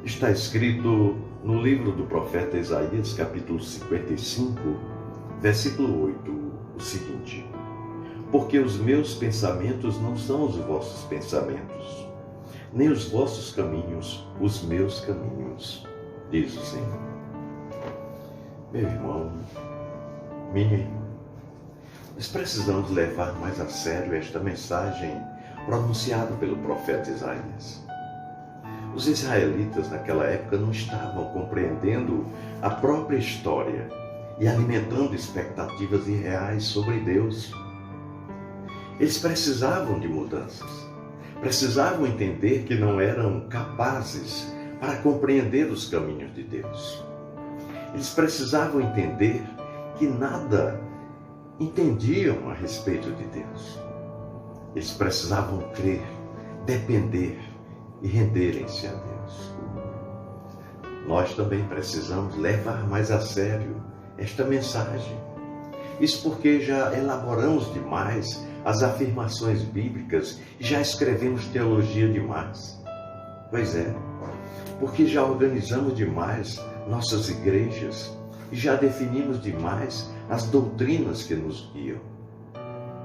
Está escrito no livro do profeta Isaías, capítulo 55, versículo 8, o seguinte: Porque os meus pensamentos não são os vossos pensamentos, nem os vossos caminhos, os meus caminhos, diz o Senhor. Meu irmão, minha irmã, nós precisamos levar mais a sério esta mensagem pronunciada pelo profeta Isaías. Os israelitas naquela época não estavam compreendendo a própria história e alimentando expectativas irreais sobre Deus. Eles precisavam de mudanças, precisavam entender que não eram capazes para compreender os caminhos de Deus. Eles precisavam entender que nada entendiam a respeito de Deus. Eles precisavam crer, depender e renderem-se a Deus. Nós também precisamos levar mais a sério esta mensagem. Isso porque já elaboramos demais as afirmações bíblicas e já escrevemos teologia demais. Pois é, porque já organizamos demais nossas igrejas e já definimos demais as doutrinas que nos guiam.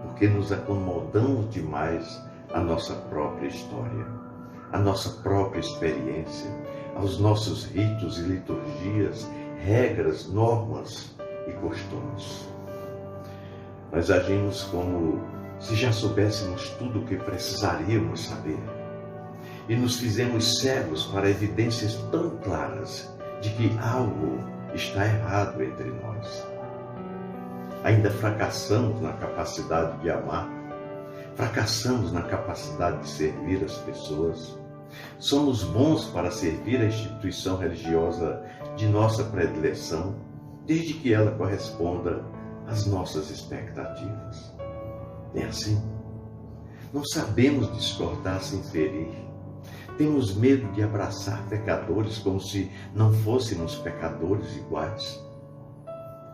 Porque nos acomodamos demais à nossa própria história, à nossa própria experiência, aos nossos ritos e liturgias, regras, normas e costumes. Nós agimos como se já soubéssemos tudo o que precisaríamos saber e nos fizemos cegos para evidências tão claras de que algo está errado entre nós. Ainda fracassamos na capacidade de amar, fracassamos na capacidade de servir as pessoas. Somos bons para servir a instituição religiosa de nossa predileção, desde que ela corresponda às nossas expectativas. É assim. Não sabemos discordar sem ferir. Temos medo de abraçar pecadores como se não fôssemos pecadores iguais.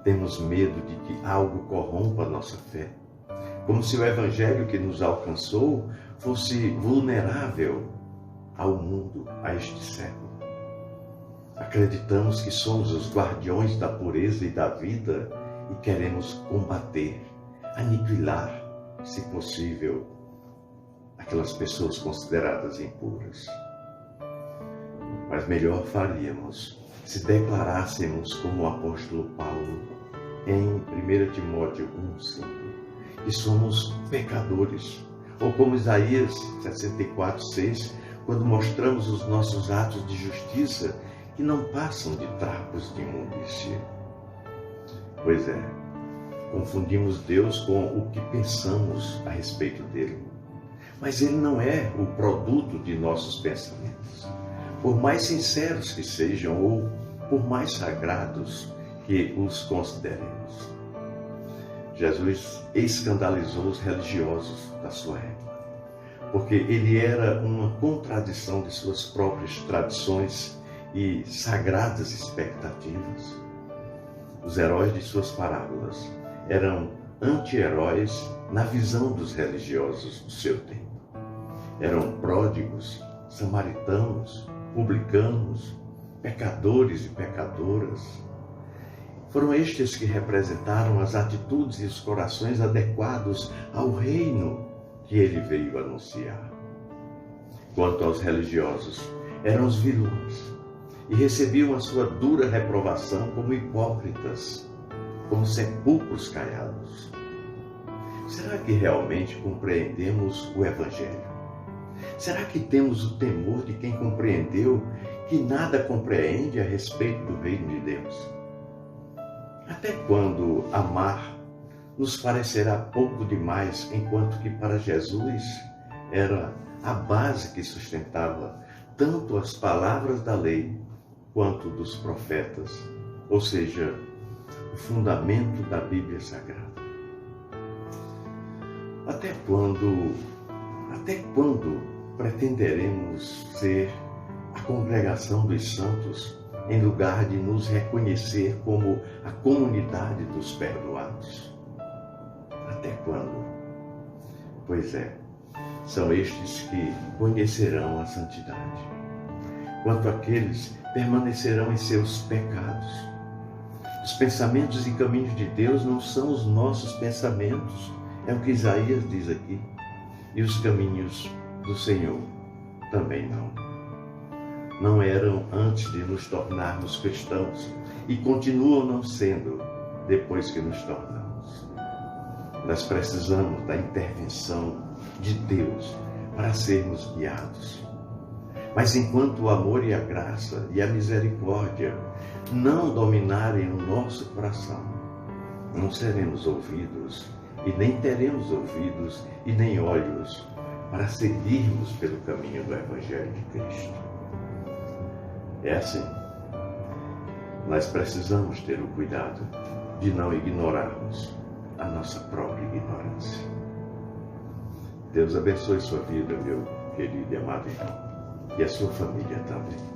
Temos medo de que algo corrompa a nossa fé, como se o evangelho que nos alcançou fosse vulnerável ao mundo, a este século. Acreditamos que somos os guardiões da pureza e da vida e queremos combater, aniquilar, se possível, aquelas pessoas consideradas impuras. Mas melhor faríamos se declarássemos como o apóstolo Paulo em 1 Timóteo 1,5, que somos pecadores, ou como Isaías 64,6, quando mostramos os nossos atos de justiça que não passam de trapos de imundícia. Pois é, confundimos Deus com o que pensamos a respeito dele. Mas ele não é o produto de nossos pensamentos. Por mais sinceros que sejam ou por mais sagrados que os consideremos. Jesus escandalizou os religiosos da sua época, porque ele era uma contradição de suas próprias tradições e sagradas expectativas. Os heróis de suas parábolas eram anti-heróis na visão dos religiosos do seu tempo. Eram pródigos, samaritanos, publicanos, pecadores e pecadoras. Foram estes que representaram as atitudes e os corações adequados ao reino que ele veio anunciar. Quanto aos religiosos, eram os vilões e recebiam a sua dura reprovação como hipócritas, como sepulcros caiados. Será que realmente compreendemos o Evangelho? Será que temos o temor de quem compreendeu que nada compreende a respeito do reino de Deus? Até quando amar nos parecerá pouco demais, enquanto que para Jesus era a base que sustentava tanto as palavras da lei quanto dos profetas, ou seja, o fundamento da Bíblia Sagrada. Até quando pretenderemos ser a congregação dos santos em lugar de nos reconhecer como a comunidade dos perdoados? Até quando? Pois é, são estes que conhecerão a santidade. quanto aqueles permanecerão em seus pecados. Os pensamentos e caminhos de Deus não são os nossos pensamentos, é o que Isaías diz aqui. E os caminhos do Senhor também não. Não eram antes de nos tornarmos cristãos e continuam não sendo depois que nos tornamos. Nós precisamos da intervenção de Deus para sermos guiados. Mas enquanto o amor e a graça e a misericórdia não dominarem o nosso coração, não seremos ouvidos e nem teremos ouvidos e nem olhos para seguirmos pelo caminho do Evangelho de Cristo. É assim. Nós precisamos ter o cuidado de não ignorarmos a nossa própria ignorância. Deus abençoe sua vida, meu querido e amado irmão, e a sua família também.